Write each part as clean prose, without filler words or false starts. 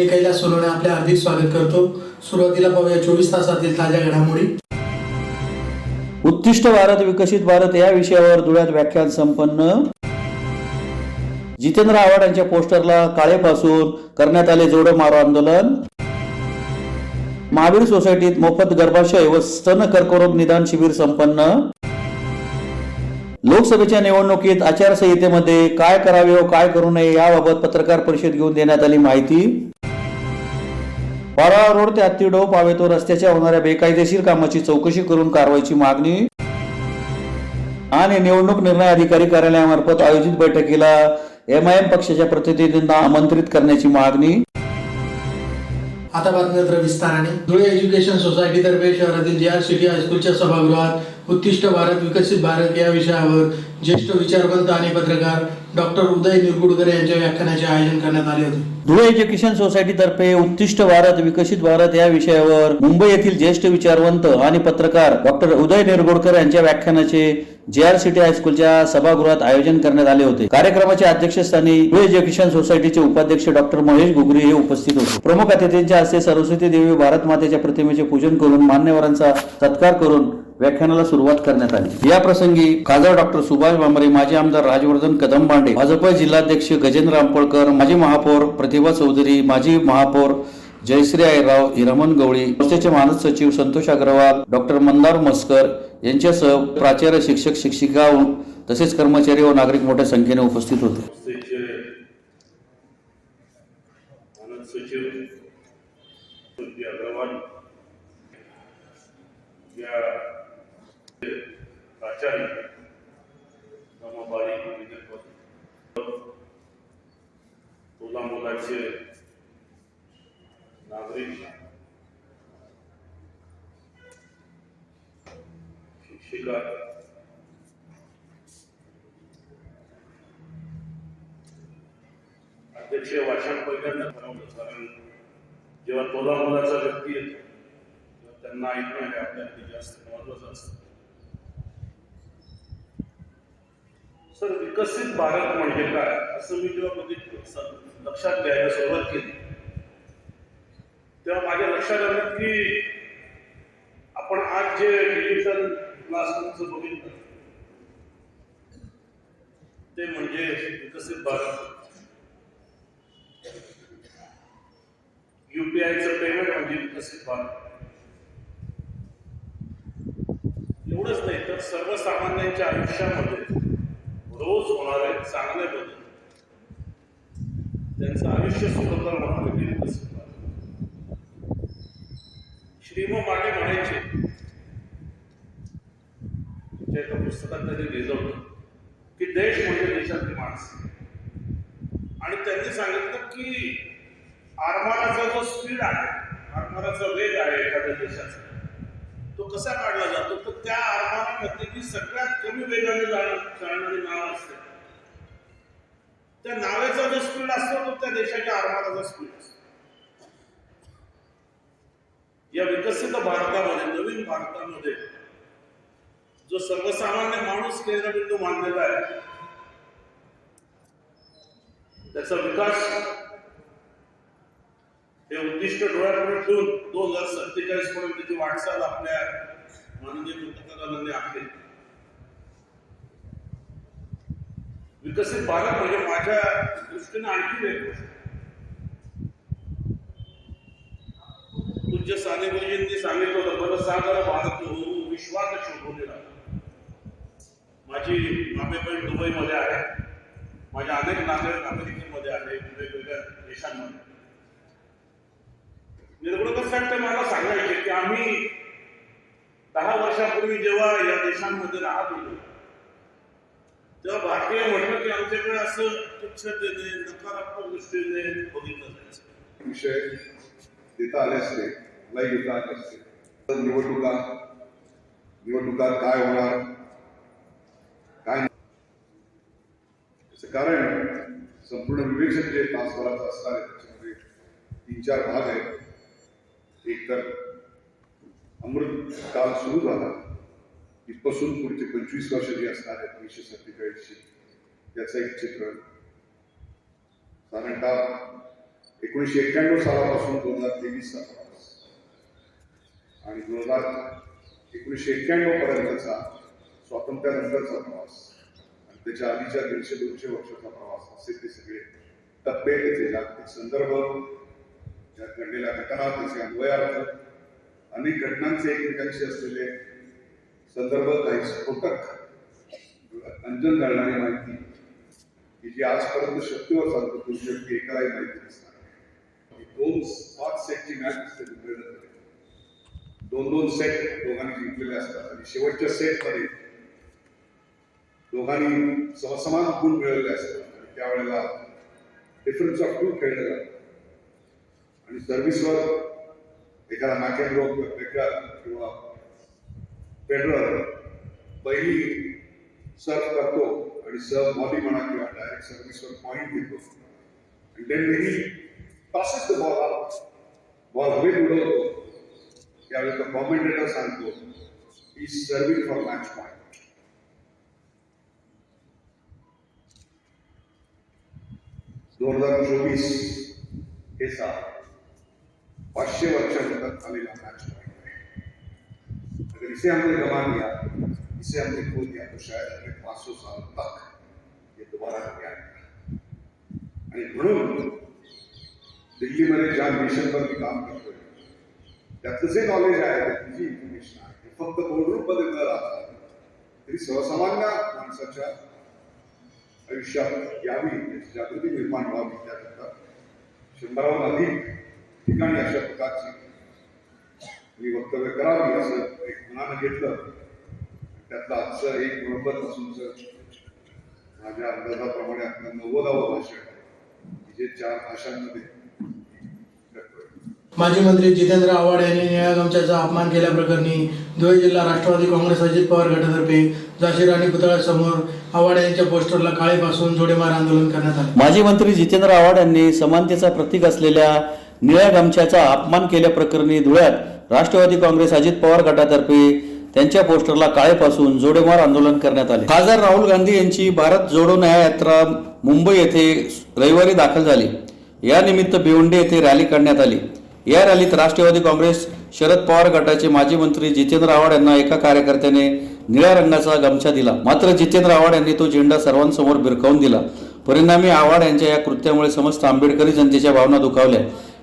मी कैलास सोनवणे आपले हार्दिक स्वागत करतो। सुरुवातीला पाहूया 24 तासातील ताज्या घडामोडी। उत्कृष्ट भारत विकसित भारत या विषयावर धुळ्यात व्याख्यान संपन्न। जितेंद्र आव्हाड यांच्या पोस्टरला काळेपासून करण्यात आले जोडो मारो आंदोलन। महावीर सोसायटीत मोफत गर्भाशय व स्तन कर्करोग निदान शिबिर संपन्न। लोकसभेच्या निवडणुकीत आचारसंहितेमध्ये काय करावे व काय करू नये याबाबत पत्रकार परिषद घेऊन देण्यात आली माहिती। पारोळा रोड ते हत्तीडोह पावेतो रस्त्याच्या होणाऱ्या बेकायदेशीर कामाची चौकशी करून कारवाईची मागणी। आणि निवडणूक निर्णय अधिकारी कार्यालयामार्फत आयोजित बैठकीला एमआयएम पक्षाच्या प्रतिनिधींना आमंत्रित करण्याची मागणी। आता बातम्या विस्ताराने। धुळे एज्युकेशन सोसायटी तर्फे शहरातील JR सिटी हायस्कूलच्या सभागृहात उत्कृष्ट भारत विकसित भारत या विषयावर ज्येष्ठ विचारवंत आणि पत्रकार डॉक्टर उदय निरगुडकर यांच्या व्याख्यानाचे आयोजन करण्यात आले होते। धुळे एज्युकेशन सोसायटी तर्फे उत्कृष्ट भारत विकसित भारत या विषयावर मुंबई येथील ज्येष्ठ विचारवंत आणि पत्रकार डॉक्टर उदय निरगुडकर यांच्या व्याख्यानाचे JR सिटी हायस्कूलच्या सभागृहात आयोजन करण्यात आले होते। कार्यक्रमाच्या अध्यक्षस्थानी धुळे एज्युकेशन सोसायटीचे उपाध्यक्ष डॉक्टर महेश घुगरी हे उपस्थित होते। प्रमुख अतिथींच्या हस्ते सरस्वती देवी भारत मातेच्या प्रतिमेचे पूजन करून मान्यवरांचा सत्कार करून व्याख्यानाला सुरुवात करण्यात आली। या प्रसंगी खासदार डॉक्टर सुभाष भामरे, माजी आमदार राजवर्धन कदमबांडे, भाजप जिल्हाध्यक्ष गजेंद्र रामपळकर, माजी महापौर प्रतिभा चौधरी, माजी महापौर जयश्री आयराव, हिरामन गवळी, संस्थेचे मानद सचिव संतोष अग्रवाल, डॉक्टर मंदार मस्कर यांच्यासह प्राचार्य, शिक्षक, शिक्षिका तसेच कर्मचारी व नागरिक मोठ्या संख्येने उपस्थित होते। प्राचार्य मुला मुलाचे नागरिक, शिक्षिका, अध्यक्ष वाचन पहिल्यांदा ठरवलं, कारण जेव्हा तोला मुलाचा व्यक्ती येतो तेव्हा त्यांना ऐकणं हे आपल्यासाठी जास्त महत्वाचं असतं। सर, विकसित भारत म्हणजे काय असं मी जेव्हा बघितलं, लक्षात घ्यायला सुरुवात केली, तेव्हा माझ्या लक्षात आलं की आपण आज जे डिजिटल क्लासरूमचं बघितलं ते म्हणजे विकसित भारत। UPIचं पेमेंट म्हणजे विकसित भारत। एवढंच नाही तर सर्वसामान्यांच्या आयुष्यामध्ये रोज होणारे चांगले बदल, त्यांचं आयुष्य सुखकर होणार हे विकसित भारत। श्रीम माटे म्हणायचे, तुमच्या एका पुस्तकात त्यांनी लिहिलं होतं की देश म्हणजे देशातली माणसं, आणि त्यांनी सांगितलं की आरमाराचा जो स्पीड आहे, आरमाराचा वेग आहे एखाद्या देशाचा, तो कसा काढला जातो तर त्या आरमारामध्ये जी सगळ्यात कमी वेगाने चालणारी नाव असते, त्या नावेचा जो स्पीड असतो तो त्या देशाच्या आरमाराचा स्पीड असतो। या विकसित भारतामध्ये, नवीन भारतामध्ये जो सर्वसामान्य माणूस केंद्रबिंदू मानलेला आहे, त्याचा विकास हे उद्दिष्ट डोळ्यापुढे ठेवून 2047 पर्यंतची वाटचाल आपल्या माननीय पंतप्रधानांनी आखली। विकसित भारत म्हणजे माझ्या दृष्टीने आणखी एक गोष्ट, पूज्य साने गुरुजींनी सांगितलं होतं, बलसागर भारत हो विश्वात शोभलेला। माझी मामे बहीण दुबईमध्ये आहे, माझ्या अनेक नागरिक अमेरिकेमध्ये आहे, वेगवेगळ्या देशांमध्ये। निरगुडकर साहेब ते मला सांगायचे की आम्ही 10 वर्षापूर्वी जेव्हा या देशांमध्ये राहत होतो तेव्हा भारतीय म्हटलं की आमच्याकडे असं तुच्छतेने, नकारात्मक दृष्टीने बघितलं जायचं। विषय देता आले असते, नाही देता आले असते, निवडणुका काय होणार, काय, त्याचं कारण संपूर्ण विवेचन जे तासभराचं असणार आहे त्याच्यामध्ये 3-4 भाग आहेत। एक तर अमृत काल सुरू झाला, इथपासून पुढचे 25 वर्ष जी असणार आहेत 1947 त्याचं एक चित्र साधारणतः 1991 सालापासून 2023चा प्रवास आणि 1991 पर्यंतचा स्वातंत्र्यानंतरचा प्रवास आणि त्याच्या आधीच्या 150-200 वर्षाचा प्रवास असे ते सगळे टप्पे, त्याचे जागतिक संदर्भ, त्यात घडलेल्या घटना, त्याचे अन्वयार्थ, अनेक घटनांचे एकमेकांशी असलेले संदर्भ, काही स्फोटक अंजन घालणारी माहिती की जी आजपर्यंत शक्तीवर चालतो ती शक्ती एकालाही माहिती नसणार. 5 सेटची मॅच असते दुसऱ्याकडे, 2 सेट दोघांनी जिंकलेले असतात आणि शेवटच्या सेटमध्ये दोघांनी समसमान गुण मिळवले असतात आणि त्यावेळेला डिफरन्स ऑफ 2 खेळले जातात आणि सर्व्हिसवर एखादा मॅकेनरो किंवा फेडरर पहिली सर्व करतो आणि सर्व बॉडी म्हणा किंवा डायरेक्ट सर्व्हिसवर पॉईंट घेतो आणि then he tosses the ball हवेत उडवतो. त्यावेळेला कॉमेंटेटर सांगतो he serving for match point. हे साल 500 वर्षानंतर आलेला मॅच पॉइंट है. अगर इसे हमने गंवा दिया, इसे हमने खो दिया तो शायद हमें 500 साल तक ये दोबारा नहीं आएगा. आणि म्हणून दिल्लीमध्ये ज्या मिशनवर मी काम करतोय त्याचं जे नॉलेज आहे, त्याची इन्फॉर्मेशन आहे, ते फक्त बोर्डरूममध्ये न राहता तरी सर्वसामान्य माणसाच्या आयुष्यात यावी, त्याची जागृती निर्माण व्हावी, त्याकरता 100हून अधिक ठिकाणी अशा प्रकारची मी वक्तव्य करावी असं एक मनानं घेतलं. त्यातलं आजचं 1 नोव्हेंबर पासूनचं माझ्या अंदाजाप्रमाणे आपलं 90वे भाषण आहे, जे 4 भाषांमध्ये करतोय. माजी मंत्री जितेंद्र आव्हाड यांनी निळ्या गमछाचा अपमान केल्याप्रकरणी धुळे जिल्हा राष्ट्रवादी काँग्रेस अजित पवार गटातर्फे झाशी राणी पुतळ्यासमोर आव्हाड यांच्या पोस्टरला काळेपासून जोडेमार आंदोलन करण्यात आले. माजी मंत्री जितेंद्र आव्हाड यांनी समानतेचा प्रतीक असलेल्या निळ्या गमछाचा अपमान केल्याप्रकरणी धुळ्यात राष्ट्रवादी काँग्रेस अजित पवार गटातर्फे त्यांच्या पोस्टरला काळेपासून जोडेमार आंदोलन करण्यात आले. खासदार राहुल गांधी यांची भारत जोडो न्याय यात्रा मुंबई येथे रविवारी दाखल झाली. या निमित्त भिवंडी येथे रॅली काढण्यात आली. या रॅलीत राष्ट्रवादी काँग्रेस शरद पवार गटाचे माजी मंत्री जितेंद्र आव्हाड यांना एका कार्यकर्त्याने निळ्या रंगाचा गमछा दिला. मात्र जितेंद्र आव्हाड यांनी तो झेंडा सर्वांसमोर भिरकावून दिला. परिणामी आव्हाड यांच्या या कृत्यामुळे समस्त आंबेडकरी जनतेच्या भावना दुखावल्या.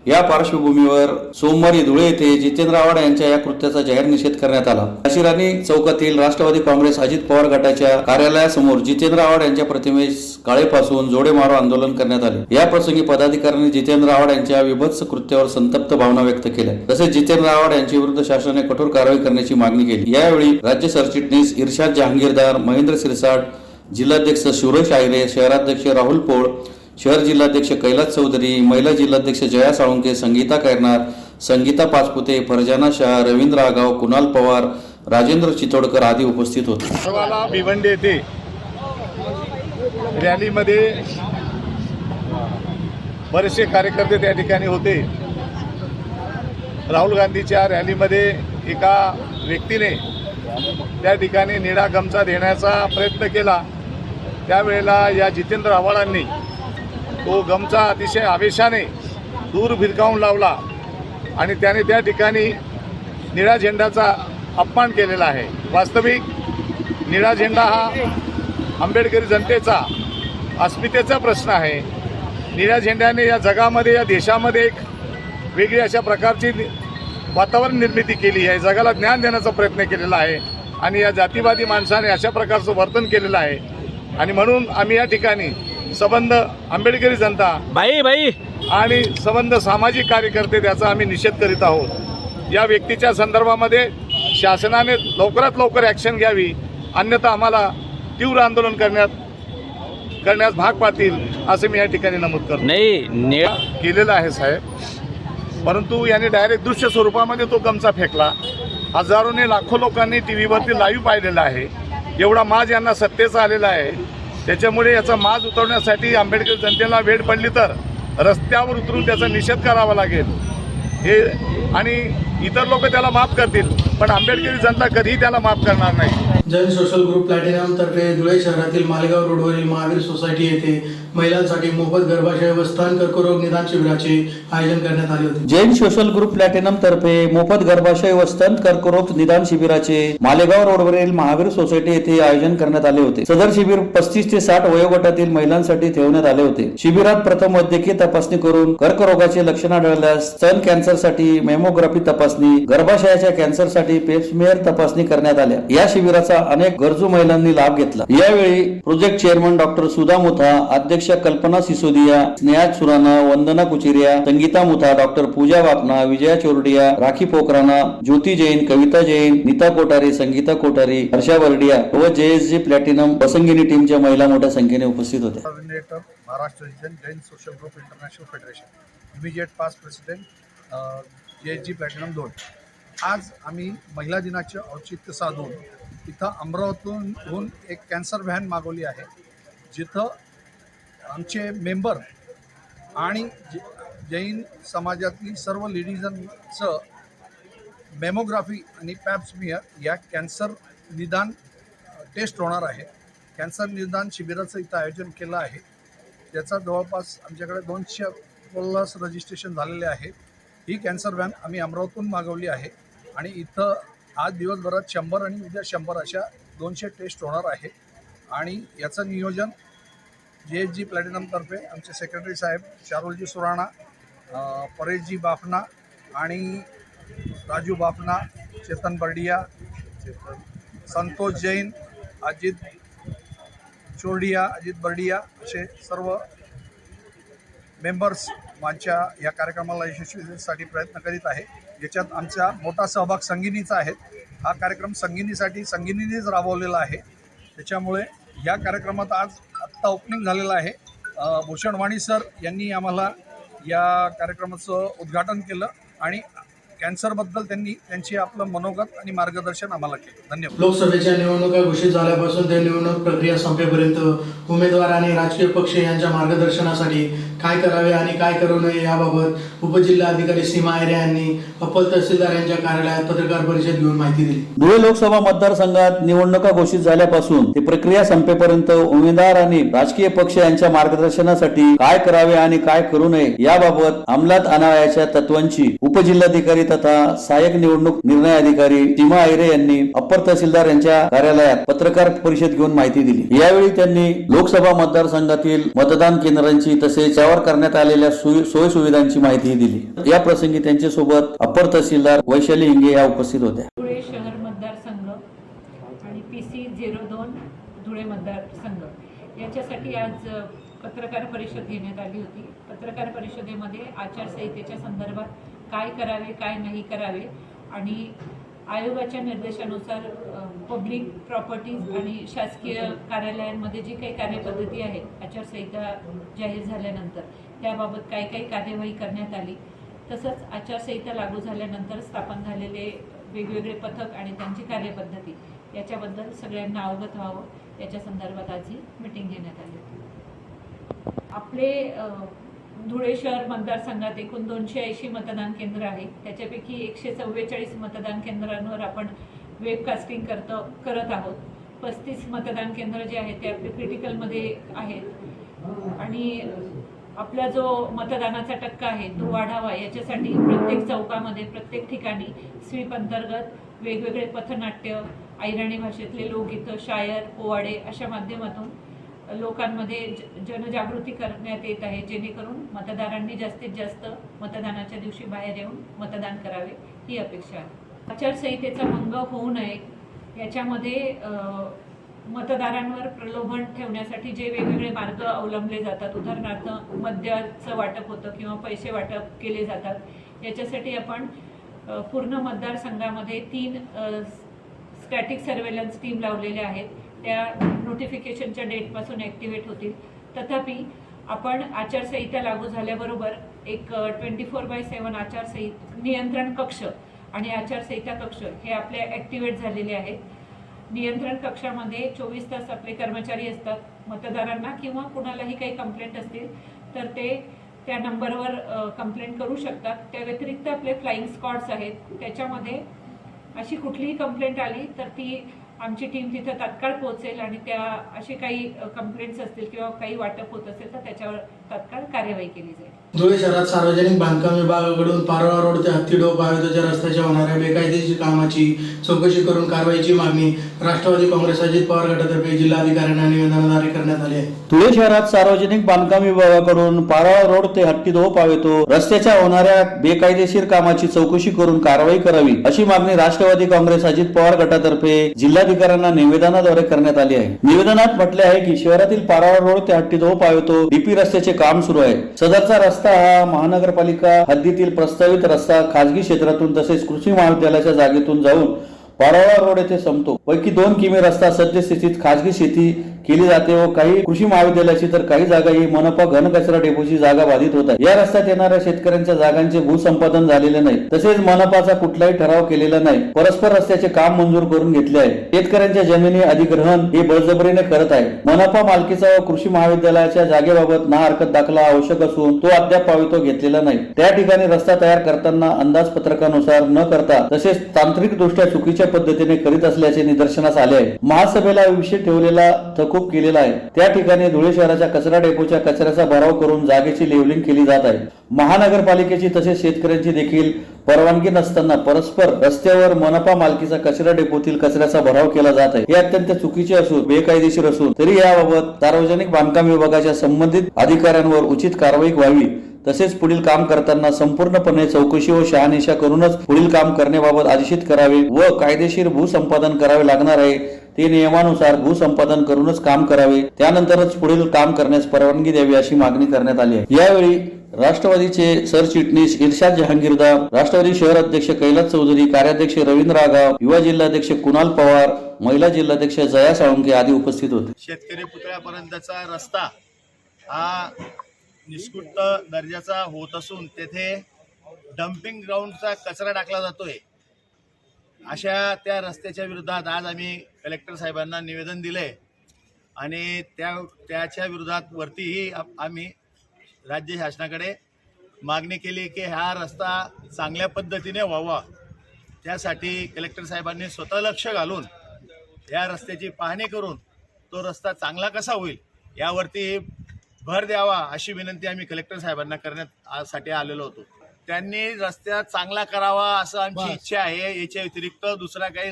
या पार्श्वभूमीवर सोमवारी धुळे येथे जितेंद्र आव्हाड यांच्या या कृत्याचा जाहीर निषेध करण्यात आला. झाशी राणी चौकातील राष्ट्रवादी काँग्रेस अजित पवार गटाच्या कार्यालयासमोर जितेंद्र आव्हाड यांच्या प्रतिमेस काळेपासून जोडे मारो आंदोलन करण्यात आले. या प्रसंगी पदाधिकाऱ्यांनी जितेंद्र आव्हाड यांच्या विभत्स कृत्यावर संतप्त भावना व्यक्त केल्या. तसेच जितेंद्र आव्हाड यांच्या विरुद्ध शासनाने कठोर कारवाई करण्याची मागणी केली. यावेळी राज्य सरचिटणीस इर्शाद जहांगीरदार, महेंद्र सिरसाट, जिल्हाध्यक्ष सुरेश आयरे, शहराध्यक्ष राहुल पोळ, शहर जिल्हाध्यक्ष कैलास चौधरी, महिला जिल्हाध्यक्ष जया साळुंके, संगीता कैरनार, संगीता पाचपुते, फरजाना शाह, रवींद्र आगाव, कुणाल पवार, राजेंद्र चितोडकर आदी उपस्थित होते. भिवंडी येथे रॅलीमध्ये बरेचसे कार्यकर्ते त्या ठिकाणी होते. राहुल गांधीच्या रॅलीमध्ये एका व्यक्तीने त्या ठिकाणी निळा गमछा देण्याचा प्रयत्न केला. त्यावेळेला या जितेंद्र आव्हाडांनी तो गमछा अतिशय आवेशाने दूर भिरकावून लावला आणि त्याने त्या ठिकाणी निळ्या झेंड्याचा अपमान केलेला आहे. वास्तविक निळा झेंडा हा आंबेडकरी जनतेचा अस्मितेचा प्रश्न आहे. निळ्या झेंड्याने या जगामध्ये, या देशामध्ये एक वेगळी अशा प्रकारची वातावरण निर्मिती केली आहे. जगाला ज्ञान देण्याचा प्रयत्न केलेला आहे आणि या जातीवादी माणसाने अशा प्रकारचं वर्तन केलेलं आहे. आणि म्हणून आम्ही या ठिकाणी संबंध आंबेडकरी जनता आणि संबंध सामाजिक कार्यकर्ते त्याचा आम्ही निषेध करीत आहोत. या व्यक्तीच्या संदर्भामध्ये शासनाने लवकरात लवकर ॲक्शन घ्यावी, अन्यथा आम्हाला तीव्र आंदोलन करण्यास भाग पाडतील असं मी या ठिकाणी नमूद करतो. केलेलं आहे साहेब, परंतु याने डायरेक्ट दृश्य स्वरूपामध्ये तो गमछा फेकला. हजारोने लाखो लोकांनी टी व्हीवरती लाईव्ह पाहिलेला आहे. एवढा माज यांना सत्तेचा आलेला आहे. त्याच्यामुळे याचा माज उतरवण्यासाठी आंबेडकर जनतेला वेळ पडली तर रस्त्यावर उतरून त्याचा निषेध करावा लागेल. हे आणि इतर लोक त्याला माफ करतील, पण आंबेडकरी जनता कधीही त्याला माफ करणार नाही. जैन सोशल ग्रुप प्लॅटिनम तर्फे धुळे शहरातील मालेगाव रोडवरील महावीर सोसायटी येथे महिलांसाठी मोफत गर्भाशय व स्तन कर्करोग निदान शिबिराचे आयोजन करण्यात आले होते. जैन सोशल ग्रुप प्लॅटिनम तर्फे मोफत गर्भाशय व स्तन कर्करोग निदान शिबिराचे मालेगाव रोडवरील महावीर सोसायटी येथे आयोजन करण्यात आले होते. सदर शिबिर 35 ते 60 वयोगटातील महिलांसाठी ठेवण्यात आले होते. शिबिरात प्रथम वैद्यकीय तपासणी करून कर्करोगाचे लक्षण आढळल्यास स्तन कॅन्सरसाठी मेमोग्राफी तपासणी, गर्भाशयाच्या कॅन्सरसाठी पेप्समेअर तपासणी करण्यात आल्या. या शिबिराचा अनेक गरजू महिलांनी लाभ घेतला. यावेळी प्रोजेक्ट चेअरमन डॉक्टर सुधा मुथा, अध्यक्ष कल्पना सिसोदिया, स्नेहा सुराना, वंदना कुचिरिया, संगीता मुथा, डॉक्टर पूजा वापना, विजया चोरडिया, राखी पोखराना, ज्योती जैन, कविता जैन, नीता कोठारी, संगीता कोठारी, हर्षा वर्डिया व JSG प्लॅटिनम बसंगिनी टीमच्या महिला मोठ्या संख्येने उपस्थित होत्या. Coordinator, Maharashtra Region, Jain Social Group International Federation, immediate past president, JSG Platinum 2. आज आम्ही महिला दिनाचे औचित्य साधून इथं अमरावतीहून एक कॅन्सर व्हॅन मागवली आहे, जिथं आमचे मेंबर आणि जैन समाजातली सर्व लेडीजांचं मेमोग्राफी आणि पॅप्समियर या कॅन्सर निदान टेस्ट होणार आहे. कॅन्सर निदान शिबिराचं इथं आयोजन केलं आहे. त्याचा जवळपास आमच्याकडे 200+ रजिस्ट्रेशन झालेले आहे. ही कॅन्सर व्हॅन आम्ही अमरावतीहून मागवली आहे आणि इथं आज दिवसभरात 100 आणि उद्या 100 अशा 200 टेस्ट होणार आहे. आणि याचं नियोजन JSG प्लॅटिनमतर्फे आमचे सेक्रेटरी साहेब शारुलजी सुराणा, परेशजी बाफना आणि राजू बाफना, चेतन बर्डिया, संतोष जैन, अजित चोरडिया, अजित बर्डिया असे सर्व मेंबर्स आमच्या या कार्यक्रमाला यशस्वीसाठी प्रयत्न करीत आहे. याच्यात आमचा मोठा सहभाग संगिनीचा आहे. हा कार्यक्रम संगिनीनेच राबवलेला आहे. त्याच्यामुळे या कार्यक्रमात आज आत्ता ओपनिंग झालेलं आहे. भूषण वाणी सर यांनी आम्हाला या कार्यक्रमाचं उद्घाटन केलं आणि कॅन्सरबद्दल त्यांची आपलं मनोगत आणि मार्गदर्शन आम्हाला केलं. धन्यवाद. लोकसभेच्या निवडणुका घोषित झाल्यापासून ते निवडणूक प्रक्रिया संपेपर्यंत उमेदवार आणि राजकीय पक्ष यांच्या मार्गदर्शनासाठी काय करावे आणि काय करू नये याबाबत उपजिल्हाधिकारी सीमा आयरे यांनी अप्पर तहसीलदार यांच्या कार्यालयात पत्रकार परिषद घेऊन माहिती दिली. धुळे लोकसभा मतदारसंघात निवडणुका घोषित झाल्यापासून ते प्रक्रिया संपेपर्यंत उमेदवार आणि राजकीय पक्ष यांच्या मार्गदर्शनासाठी काय करावे आणि काय करू नये याबाबत अंमलात आणावयाच्या तत्वांची उपजिल्हाधिकारी तथा सहाय्यक निवडणूक निर्णय अधिकारी सीमा आयरे यांनी अप्पर तहसीलदार यांच्या कार्यालयात पत्रकार परिषद घेऊन माहिती दिली. यावेळी त्यांनी लोकसभा मतदारसंघातील मतदान केंद्रांची तसेच त्यावर करण्यात आलेल्या सोयी सुविधांची माहिती दिली. या प्रसंगी त्यांच्यासोबत अप्पर तहसीलदार वैशाली हिंगे या उपस्थित होत्या. धुळे शहर मतदारसंघ आणि PC 02 धुळे मतदारसंघ याच्यासाठी आज पत्रकार परिषद घेण्यात आली होती. पत्रकार परिषदेमध्ये आचारसंहितेच्या संदर्भात काय करावे काय नाही करावे आणि आयोगाच्या निर्देशानुसार पब्लिक प्रॉपर्टीज आणि शासकीय कार्यालयांमध्ये जी काही कार्यपद्धती आहे आचारसंहिता जाहीर झाल्यानंतर त्याबाबत काय काही कार्यवाही करण्यात आली. तसंच आचारसंहिता लागू झाल्यानंतर स्थापन झालेले वेगवेगळे पथक आणि त्यांची कार्यपद्धती याच्याबद्दल सगळ्यांना अवगत व्हावं याच्या संदर्भात आज ही मीटिंग घेण्यात आली होती. आपले धुळे शहर मतदारसंघात एकूण 280 मतदान केंद्र आहे. त्याच्यापैकी 144 मतदान केंद्रांवर आपण वेबकास्टिंग करत आहोत. 35 मतदान केंद्र जे आहेत ते आपले क्रिटिकलमध्ये आहेत आणि आपला जो मतदानाचा टक्का आहे तो वाढावा याच्यासाठी प्रत्येक चौकामध्ये प्रत्येक ठिकाणी स्वीप अंतर्गत वेगवेगळे पथनाट्य, अहिराणी भाषेतले लोकगीतं, शायर, पोवाडे अशा माध्यमातून लोकांमध्ये जनजागृती करण्यात येत आहे, जेणेकरून मतदारांनी जास्तीत जास्त मतदानाच्या दिवशी बाहेर येऊन मतदान करावे ही अपेक्षा आहे. आचारसंहितेचा भंग होऊ नये याच्यामध्ये मतदारांवर प्रलोभन ठेवण्यासाठी जे वेगवेगळे मार्ग अवलंबले जातात, उदाहरणार्थ मद्याचं वाटप होतं किंवा पैसे वाटप केले जातात, याच्यासाठी आपण पूर्ण मतदारसंघामध्ये 3 स्टॅटिक सर्वेलन्स टीम लावलेल्या आहेत. त्या नोटिफिकेशनच्या डेटपासून ॲक्टिवेट होतील. तथापि आपण आचारसंहिता लागू झाल्याबरोबर एक 24/7 नियंत्रण कक्ष आणि आचारसंहिता कक्ष हे आपले ॲक्टिवेट झालेले आहेत. नियंत्रण कक्षामध्ये 24 तास आपले कर्मचारी असतात. मतदारांना किंवा कुणालाही काही कंप्लेंट असतील तर ते त्या नंबरवर कंप्लेंट करू शकतात. त्या व्यतिरिक्त आपले फ्लाईंग स्क्वॉड्स आहेत. त्याच्यामध्ये अशी कुठलीही कंप्लेंट आली तर ती आमची टीम तिथं तात्काळ पोहोचेल आणि त्या असे काही कंप्लेंट्स असतील किंवा काही वाटप होत असेल तर त्याच्यावर तात्काळ कार्यवाही केली जाईल. धुळे शहरात सार्वजनिक बांधकाम विभागाकडून पारोळा रोड ते हत्तीडोह आयोध्याच्या रस्त्याच्या होणाऱ्या बेकायदेशीर कामाची चौकशी करून कारवाईची मागणी राष्ट्रवादी काँग्रेस अजित पवार गटातर्फे जिल्हाधिकाऱ्यांना निवेदनाद्वारे करण्यात आली आहे. धुळे शहरात सार्वजनिक बांधकाम विभागाकडून पारोळा रोड ते हत्तीडोह पावेतो रस्त्याच्या होणाऱ्या बेकायदेशीर कामाची चौकशी करून कारवाई करावी अशी मागणी राष्ट्रवादी काँग्रेस अजित पवार गटातर्फे जिल्हाधिकाऱ्यांना निवेदनाद्वारे करण्यात आली आहे. निवेदनात म्हटले आहे की शहरातील पारोळा रोड ते हत्तीडोह पावेतो डीपी रस्त्याचे काम सुरू आहे. सदरचा रस्ता हा महानगरपालिका हद्दीतील प्रस्तावित रस्ता खाजगी क्षेत्रातून तसेच कृषी महाविद्यालयाच्या जागेतून जाऊन पारोळा रोड येथे संपतो. पैकी 2 किमी रस्ता सद्यस्थितीत खाजगी शेती केली जाते व काही कृषी महाविद्यालयाची तर काही जागा ही मनपा घनकचरा डेपोची जागा बाधित होत आहे. या रस्त्यात येणाऱ्या शेतकऱ्यांच्या जागांचे भूसंपादन झालेले नाही तसेच मनपाचा कुठलाही ठराव केलेला नाही. परस्पर रस्त्याचे काम मंजूर करून घेतले आहे. शेतकऱ्यांच्या जमिनी अधिग्रहण हे बळजबरीने करत आहे. मनपा मालकीचा व कृषी महाविद्यालयाच्या जागेबाबत ना हरकत दाखला आवश्यक असून तो अद्याप पावितो घेतलेला नाही. त्या ठिकाणी रस्ता तयार करताना अंदाजपत्रकानुसार न करता तसेच तांत्रिकदृष्ट्या चुकीच्या पद्धतीने करीत असल्याचे निदर्शनास आले आहे. महासभेला विषय ठेवलेला खूप केलेला आहे. त्या ठिकाणी धुळे शहराच्या कचरा डेपोच्या कचऱ्याचा भराव करून जागेची लेवलिंग केली जात आहे. महानगरपालिकेची तसेच शेतकऱ्यांची देखील परवानगी नसताना परस्पर रस्त्यावर मनपा मालकीचा कचरा डेपोतील कचऱ्याचा भराव केला जात आहे. हे अत्यंत चुकीचे असून बेकायदेशीर असून तरी याबाबत सार्वजनिक बांधकाम विभागाच्या संबंधित अधिकाऱ्यांवर उचित कारवाई व्हावी तसेच पुढील काम करताना संपूर्णपणे चौकशी व शहानिशा करूनच पुढील काम करण्याबाबत आदेशित करावे व कायदेशीर भूसंपादन करावे लागणार आहे ते नियमानुसार भूसंपादन करूनच काम करावे. त्यानंतरच पुढील काम करण्यास परवानगी द्यावी अशी मागणी करण्यात आली आहे. यावेळी राष्ट्रवादीचे सरचिटणीस इर्शाद जहांगीरदार, राष्ट्रवादी शहर अध्यक्ष कैलास चौधरी, कार्याध्यक्ष रवींद्र रागाव, युवा जिल्हाध्यक्ष कुणाल पवार, महिला जिल्हाध्यक्ष जया साळुंके आदी उपस्थित होते. शेतकरी पुतळ्यापर्यंतचा रस्ता हा निष्कृत दर्जाचा होत असून तेथे डम्पिंग ग्राउंडचा कचरा टाकला जातोय. अशा त्या रस्त्याच्या विरोधात आज आम्ही कलेक्टर साहेबांना निवेदन दिले आणि त्याच्या विरोधात वरतीही आम्ही राज्य शासनाकडे मागणी केली की हा रस्ता चांगल्या पद्धतीने व्हावा. त्यासाठी कलेक्टर साहेबांनी स्वतः लक्ष घालून या रस्त्याची पाहणी करून तो रस्ता चांगला कसा होईल यावरती भर द्यावा अशी विनंती आम्ही कलेक्टर साहेबांना करण्यासाठी आलेलो होतो. त्यांनी रस्ता चांगला करावा असं आमची इच्छा आहे. याच्या व्यतिरिक्त दुसरा काही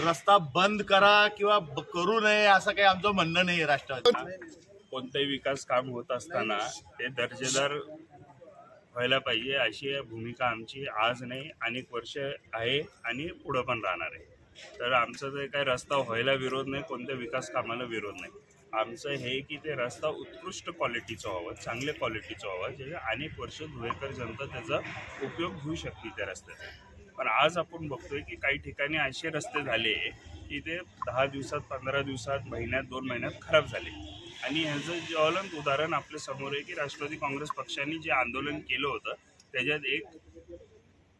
रस्ता बंद करा किंवा करू नये असं काही आमचं म्हणणं नाही. राष्ट्रवादी कोणतेही विकास काम होत असताना ते दर्जेदार व्हायला पाहिजे अशी भूमिका आमची आज नाही अनेक वर्ष आहे आणि पुढं पण राहणार आहे. तर आमचं ते काही रस्ता व्हायला विरोध नाही, कोणत्या विकास कामाला विरोध नाही. आमचं हे की ते रस्ता उत्कृष्ट क्वालिटीचं व्हावं, चांगल्या क्वालिटीचं व्हावं, जे अनेक वर्ष धुळेकर जनता त्याचा उपयोग घेऊ शकते त्या रस्त्याचा. पण आज आपण बघतोय की काही ठिकाणी असे रस्ते झाले की ते 10 दिवसात, 15 दिवसात, महिन्यात, 2 महिन्यात खराब झाले. आणि ह्याचं ज्वलंत उदाहरण आपल्या समोर आहे की राष्ट्रवादी काँग्रेस पक्षाने जे आंदोलन केलं होतं त्याच्यात एक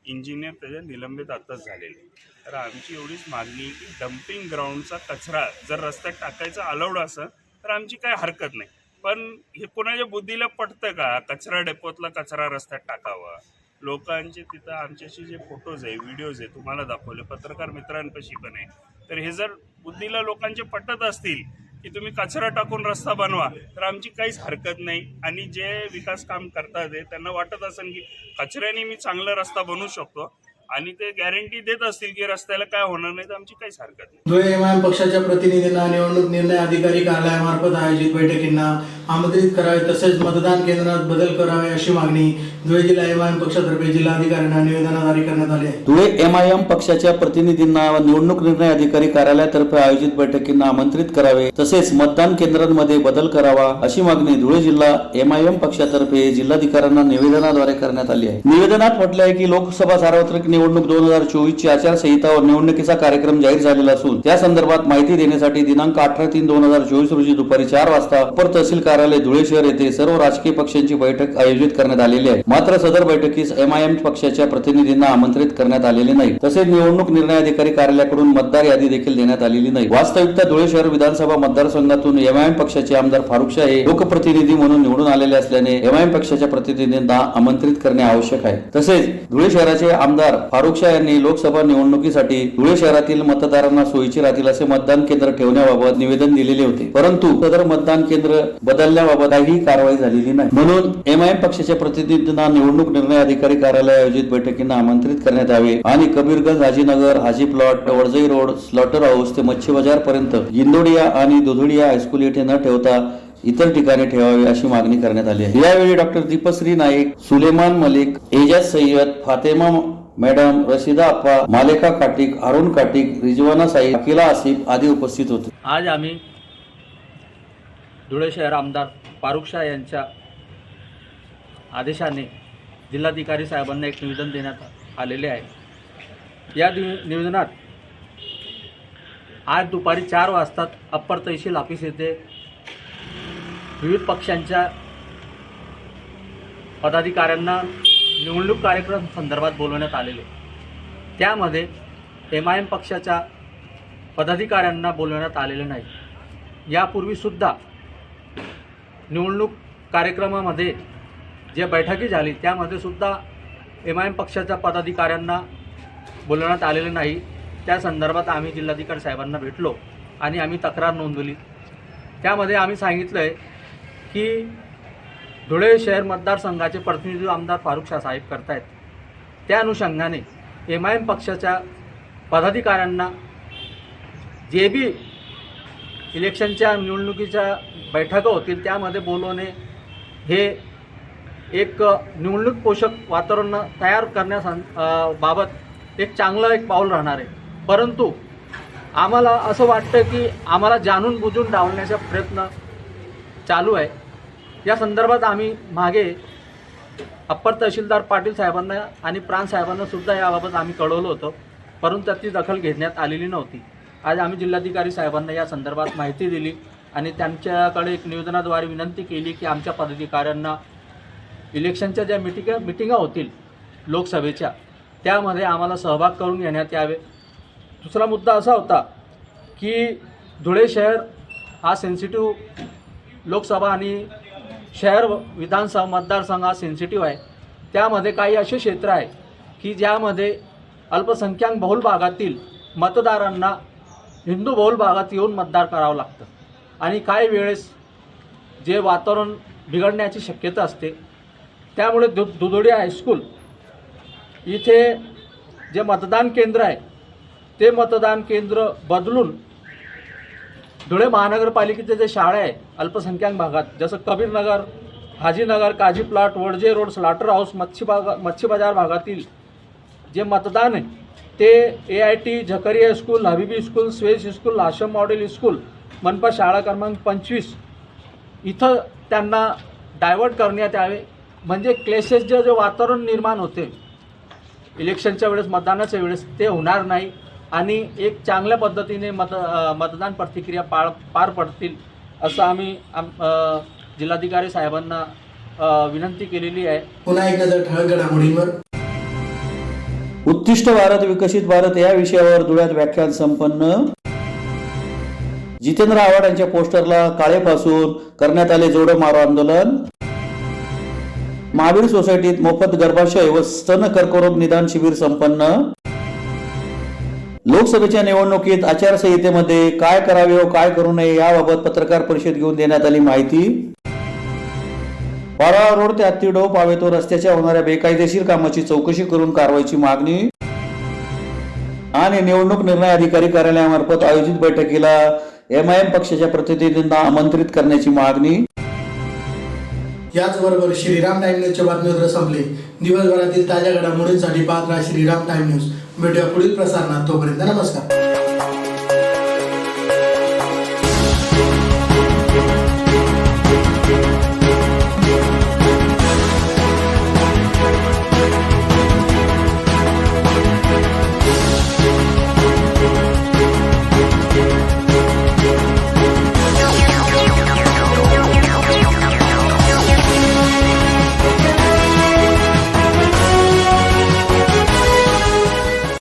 इंजिनियर त्याच्या निलंबित आताच झालेले. तर आमची एवढीच मागणी की डम्पिंग ग्राउंडचा कचरा जर रस्त्यात टाकायचा अलाउड असेल तर आमची काही हरकत नाही. पण हे कोणाच्या बुद्धीला पटतं का कचरा डेपोतला कचरा रस्त्यात टाकावा? लोकांचे तिथं आमच्याशी जे फोटोज आहे, व्हिडिओज आहे, तुम्हाला दाखवले, पत्रकार मित्रांपाशी पण आहे. तर हे जर बुद्धीला लोकांचे पटत असतील की तुम्ही कचरा टाकून रस्ता बनवा तर आमची काहीच हरकत नाही. आणि जे विकास काम करतात त्यांना वाटत असेल की कचऱ्याने मी चांगला रस्ता बनवू शकतो आणि ते गॅरंटी देत असतील की रस्त्याला काय होणार नाही तर आमची काहीच हरकत नाही. धुळे एमआयएम पक्षाच्या प्रतिनिधींना निवडणूक निर्णय अधिकारी कार्यालयामार्फत आयोजित बैठकींना आमंत्रित करावे तसेच मतदान केंद्रात बदल करावे अशी मागणी धुळे जिल्हा एमआयएम पक्षातर्फे जिल्हाधिकाऱ्यांना निवेदनाद्वारे करण्यात आली आहे. धुळे एमआयएम पक्षाच्या प्रतिनिधींना निवडणूक निर्णय अधिकारी कार्यालयातर्फे आयोजित बैठकींना आमंत्रित करावे तसेच मतदान केंद्रांमध्ये बदल करावा अशी मागणी धुळे जिल्हा एमआयएम पक्षातर्फे जिल्हाधिकाऱ्यांना निवेदनाद्वारे करण्यात आली आहे. निवेदनात म्हटले आहे की लोकसभा सार्वत्रिक निवडणूक 2024 ची आचारसंहिता व निवडणुकीचा कार्यक्रम जाहीर झालेला असून त्या संदर्भात माहिती देण्यासाठी दिनांक 18/3/2024 रोजी दुपारी 4 वाजता अपर तहसील कार्यालय धुळे शहर येथे सर्व राजकीय पक्षांची बैठक आयोजित करण्यात आलेली आहे. मात्र सदर बैठकीस एमआयएम पक्षाच्या प्रतिनिधींना आमंत्रित करण्यात आलेले नाही. तसेच निवडणूक निर्णय अधिकारी कार्यालयाकडून मतदार यादी देखील देण्यात आलेली नाही. वास्तविकता धुळे शहर विधानसभा मतदारसंघातून एमआयएम पक्षाचे आमदार फारुख शाह हे लोकप्रतिनिधी म्हणून निवडून आलेले असल्याने एमआयएम पक्षाच्या प्रतिनिधींना आमंत्रित करणे आवश्यक आहे. तसेच धुळे शहराचे आमदार फारुख शाह यांनी लोकसभा निवडणुकीसाठी धुळे शहरातील मतदारांना सोयीचे राहतील असे मतदान केंद्र ठेवण्याबाबत निवेदन दिलेले होते, परंतु सदर मतदान केंद्र बदलण्याबाबत काहीही कारवाई झालेली नाही. म्हणून MIM पक्षाच्या प्रतिनिधींना निवडणूक निर्णय अधिकारी कार्यालय आयोजित बैठकींना आमंत्रित करण्यात यावे आणि Kabirganj, Hajinagar, Haji plot, Wadjai road, slaughter house ते मच्छी बाजार पर्यंत गिंदोडिया आणि दुधुडिया हायस्कूल येथे न ठेवता इतर ठिकाणी ठेवावे अशी मागणी करण्यात आली आहे. यावेळी डॉक्टर दीपश्री नाईक, सुलेमान मलिक, एजाज सय्यद, फातेमा मॅडम, रशिदा अप्पा, मालेका काटिक, अरुण काटिक, रिजवाना साईद, अकिला आसिफ आदी उपस्थित होते. आज आम्ही धुळे शहर आमदार फारुख शाह यांच्या आदेशाने जिल्हाधिकारी साहेबांना एक निवेदन देण्यात आलेले आहे. या निवेदनात आज दुपारी 4 वाजता अप्पर तहसील ऑफिस येथे विविध पक्षांच्या पदाधिकाऱ्यांना निवडणूक कार्यक्रम संदर्भात बोलवण्यात आलेले. त्यामध्ये MIM पक्षाच्या पदाधिकाऱ्यांना बोलवण्यात आलेले नाही. यापूर्वीसुद्धा निवडणूक कार्यक्रमामध्ये जे बैठकी झाली त्यामध्ये सुद्धा MIM पक्षाच्या पदाधिकाऱ्यांना बोलवण्यात आलेले नाही. त्या संदर्भात आम्ही जिल्हाधिकारी साहेबांना भेटलो आणि आम्ही तक्रार नोंदवली. त्यामध्ये आम्ही सांगितलं आहे की धुळे शहर मतदारसंघाचे प्रतिनिधी आमदार फारुख शाह साहेब करतायत. त्या अनुषंगाने MIM पक्षाच्या पदाधिकाऱ्यांना जे बी इलेक्शनच्या निवडणुकीच्या बैठका होतील त्यामध्ये बोलवणे हे एक निवडणूक पोषक वातावरण तयार करण्याबाबत एक चांगलं एक पाऊल राहणार आहे. परंतु आम्हाला असं वाटतं की आम्हाला जाणून बुजून डावलण्याचा प्रयत्न चालू आहे. या संदर्भात आम्ही मागे अप्पर तहसीलदार पाटील साहेबांना आणि प्रांत साहेबांना सुद्धा याबाबत आम्ही कळवलं होतं, परंतु त्याची दखल घेण्यात आलेली नव्हती. आज आम्ही जिल्हाधिकारी साहेबांना या संदर्भात माहिती दिली आणि त्यांच्याकडे एक निवेदनाद्वारे विनंती केली की आमच्या पदाधिकाऱ्यांना इलेक्शनच्या ज्या मिटिंगा होतील लोकसभेच्या त्यामध्ये आम्हाला सहभाग करून घेण्यात यावे. दुसरा मुद्दा असा होता की धुळे शहर हा सेन्सिटिव्ह लोकसभा आणि शहर विधानसभा मतदारसंघ हा सेन्सिटिव्ह आहे. त्यामध्ये काही असे क्षेत्र आहे की ज्यामध्ये अल्पसंख्याक बहुल भागातील मतदारांना हिंदू बहुल भागात येऊन मतदान करावं लागतं आणि काही वेळेस जे वातावरण बिघडण्याची शक्यता असते. त्यामुळे दुधोडिया हायस्कूल इथे जे मतदान केंद्र आहे ते मतदान केंद्र बदलून धुळे महानगरपालिकेचे जे शाळा आहे अल्पसंख्याक भागात जसं Kabirnagar, Hajinagar, Kazi plot, Wadje road, slaughter house, Machhi Bazar भागातील जे मतदान आहे ते AIT, Zakaria school, Habibi school, स्वेज स्कूल, आश्रम मॉडेल स्कूल, मनपा शाळा क्रमांक 25 इथं त्यांना डायव्हर्ट करण्यात यावे. म्हणजे क्लेशेसचं जे वातावरण निर्माण होते इलेक्शनच्या वेळेस, मतदानाच्या वेळेस ते होणार नाही आणि एक चांगल्या पद्धतीने मतदान प्रतिक्रिया पार पडतील असं आम्ही जिल्हाधिकारी साहेबांना विनंती केलेली आहे. पुन्हा एक नजर ठळक घडामोडींवर. उत्कृष्ट भारत विकसित भारत या विषयावर धुळ्यात व्याख्यान संपन्न. जितेंद्र आव्हाड यांच्या पोस्टरला काळेपासून करण्यात आले जोडो मारो आंदोलन. महावीर सोसायटीत मोफत गर्भाशय व स्तन कर्करोग निदान शिबिर संपन्न. लोकसभेच्या निवडणुकीत आचारसंहितेमध्ये काय करावे व काय करू नये याबाबत पत्रकार परिषद घेऊन देण्यात आली माहिती. पारोळा रोड ते हत्तीडोह पावेतो रस्त्याच्या होणाऱ्या बेकायदेशीर कामाची चौकशी करून कारवाईची मागणी. आणि निवडणूक निर्णय अधिकारी कार्यालयामार्फत आयोजित बैठकीला MIM पक्षाच्या प्रतिनिधींना आमंत्रित करण्याची मागणी. याचबरोबर श्रीराम टाइम न्यूजच्या बातमीपत्र संपले. दिवसभरातील ताज्या घडामोडींसाठी पाहत राहा श्रीराम टाइम न्यूज. भेटूया पुढील प्रसारणात. तोपर्यंत नमस्कार.